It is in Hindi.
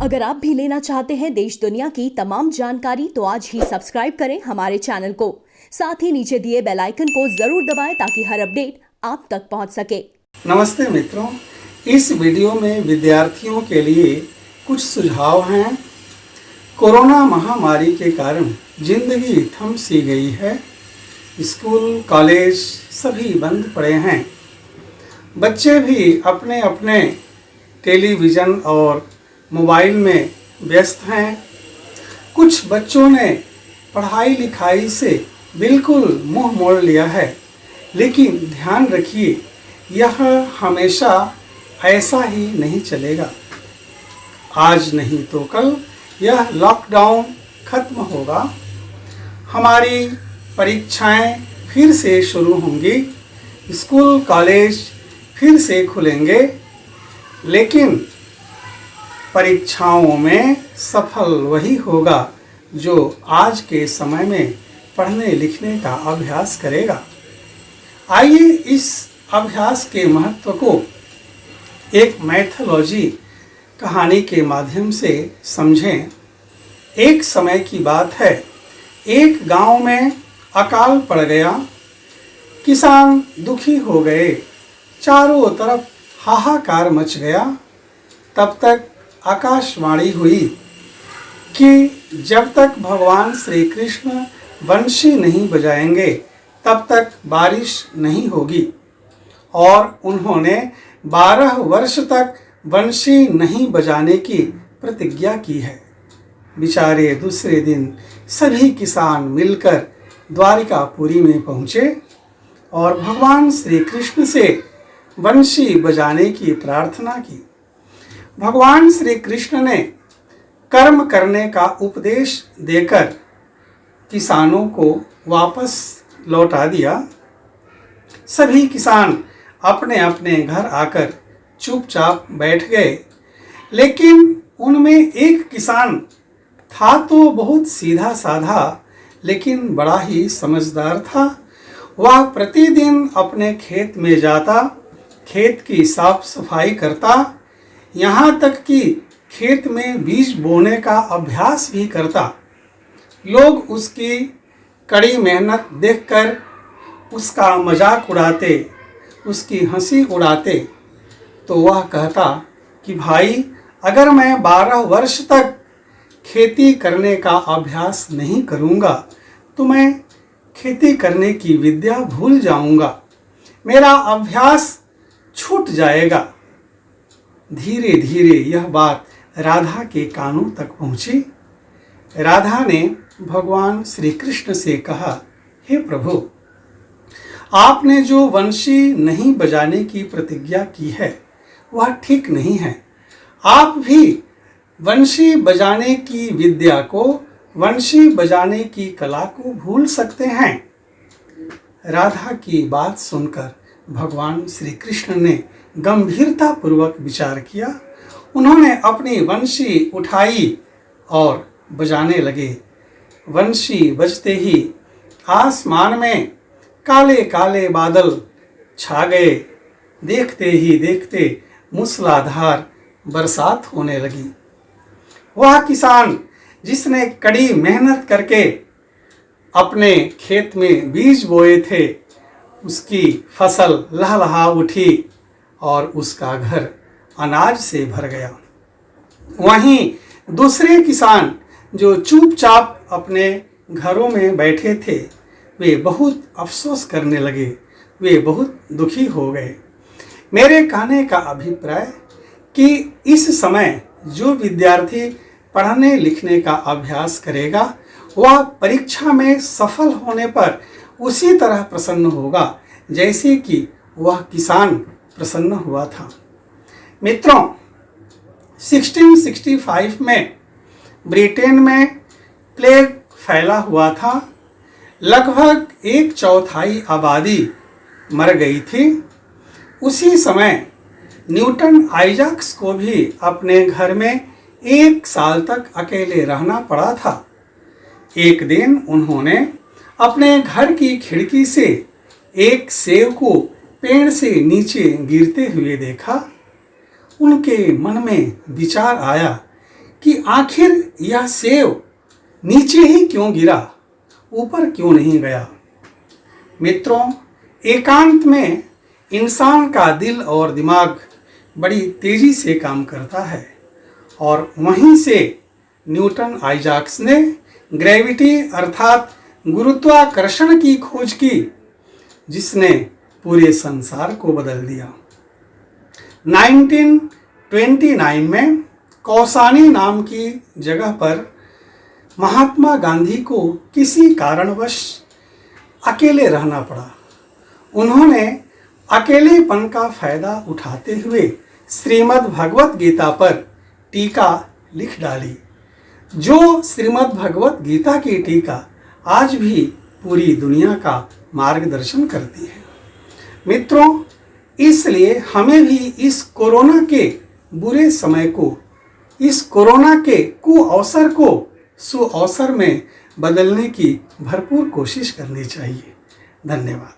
अगर आप भी लेना चाहते हैं देश दुनिया की तमाम जानकारी तो आज ही सब्सक्राइब करें हमारे चैनल को। साथ ही नीचे दिए बेल आइकन को जरूर दबाएं ताकि हर अपडेट आप तक पहुंच सके। नमस्ते मित्रों, इस वीडियो में विद्यार्थियों के लिए कुछ सुझाव हैं। कोरोना महामारी के कारण जिंदगी थम सी गई है। स्कूल कॉलेज सभी बंद पड़े हैं। बच्चे भी अपने अपने टेलीविज़न और मोबाइल में व्यस्त हैं। कुछ बच्चों ने पढ़ाई लिखाई से बिल्कुल मुंह मोड़ लिया है, लेकिन ध्यान रखिए, यह हमेशा ऐसा ही नहीं चलेगा। आज नहीं तो कल यह लॉकडाउन खत्म होगा। हमारी परीक्षाएं फिर से शुरू होंगी, स्कूल कॉलेज फिर से खुलेंगे, लेकिन परीक्षाओं में सफल वही होगा जो आज के समय में पढ़ने लिखने का अभ्यास करेगा। आइए इस अभ्यास के महत्व को एक मैथोलॉजी कहानी के माध्यम से समझें। एक समय की बात है, एक गांव में अकाल पड़ गया। किसान दुखी हो गए, चारों तरफ हाहाकार मच गया। तब तक आकाशवाणी हुई कि जब तक भगवान श्री कृष्ण बंशी नहीं बजाएंगे तब तक बारिश नहीं होगी। और उन्होंने 12 वर्ष तक बंशी नहीं बजाने की प्रतिज्ञा की है। बेचारे दूसरे दिन सभी किसान मिलकर द्वारिकापुरी में पहुँचे और भगवान श्री कृष्ण से बंशी बजाने की प्रार्थना की। भगवान श्री कृष्ण ने कर्म करने का उपदेश देकर किसानों को वापस लौटा दिया। सभी किसान अपने अपने घर आकर चुपचाप बैठ गए, लेकिन उनमें एक किसान था तो बहुत सीधा साधा, लेकिन बड़ा ही समझदार था। वह प्रतिदिन अपने खेत में जाता, खेत की साफ सफाई करता, यहाँ तक कि खेत में बीज बोने का अभ्यास भी करता। लोग उसकी कड़ी मेहनत देखकर उसका मजाक उड़ाते, उसकी हंसी उड़ाते, तो वह कहता कि भाई, अगर मैं 12 वर्ष तक खेती करने का अभ्यास नहीं करूँगा तो मैं खेती करने की विद्या भूल जाऊँगा, मेरा अभ्यास छूट जाएगा। धीरे धीरे यह बात राधा के कानों तक पहुंची। राधा ने भगवान श्री कृष्ण से कहा, हे प्रभु, आपने जो वंशी नहीं बजाने की प्रतिज्ञा की है वह ठीक नहीं है। आप भी वंशी बजाने की विद्या को, वंशी बजाने की कला को भूल सकते हैं। राधा की बात सुनकर भगवान श्री कृष्ण ने गंभीरता पूर्वक विचार किया। उन्होंने अपनी वंशी उठाई और बजाने लगे। वंशी बजते ही आसमान में काले काले बादल छा गए। देखते ही देखते मूसलाधार बरसात होने लगी। वह किसान जिसने कड़ी मेहनत करके अपने खेत में बीज बोए थे, उसकी फसल लहलहा उठी और उसका घर अनाज से भर गया। वहीं दूसरे किसान जो चुपचाप अपने घरों में बैठे थे, वे बहुत अफसोस करने लगे, वे बहुत दुखी हो गए। मेरे कहने का अभिप्राय कि इस समय जो विद्यार्थी पढ़ने लिखने का अभ्यास करेगा, वह परीक्षा में सफल होने पर उसी तरह प्रसन्न होगा जैसे कि वह किसान प्रसन्न हुआ था। मित्रों, 1665 में ब्रिटेन में प्लेग फैला हुआ था। लगभग 1/4 आबादी मर गई थी। उसी समय न्यूटन आइजैक्स को भी अपने घर में 1 साल तक अकेले रहना पड़ा था। एक दिन उन्होंने अपने घर की खिड़की से एक सेब को पेड़ से नीचे गिरते हुए देखा। उनके मन में विचार आया कि आखिर यह सेब नीचे ही क्यों गिरा, ऊपर क्यों नहीं गया। मित्रों, एकांत में इंसान का दिल और दिमाग बड़ी तेजी से काम करता है और वहीं से न्यूटन आइजैक्स ने ग्रेविटी अर्थात गुरुत्वाकर्षण की खोज की, जिसने पूरे संसार को बदल दिया। 1929 में कौसानी नाम की जगह पर महात्मा गांधी को किसी कारणवश अकेले रहना पड़ा। उन्होंने अकेलेपन का फायदा उठाते हुए श्रीमद् भगवत गीता पर टीका लिख डाली, जो श्रीमद् भगवत गीता की टीका आज भी पूरी दुनिया का मार्गदर्शन करती है। मित्रों, इसलिए हमें भी इस कोरोना के बुरे समय को, इस कोरोना के कुअवसर को सुअवसर में बदलने की भरपूर कोशिश करनी चाहिए। धन्यवाद।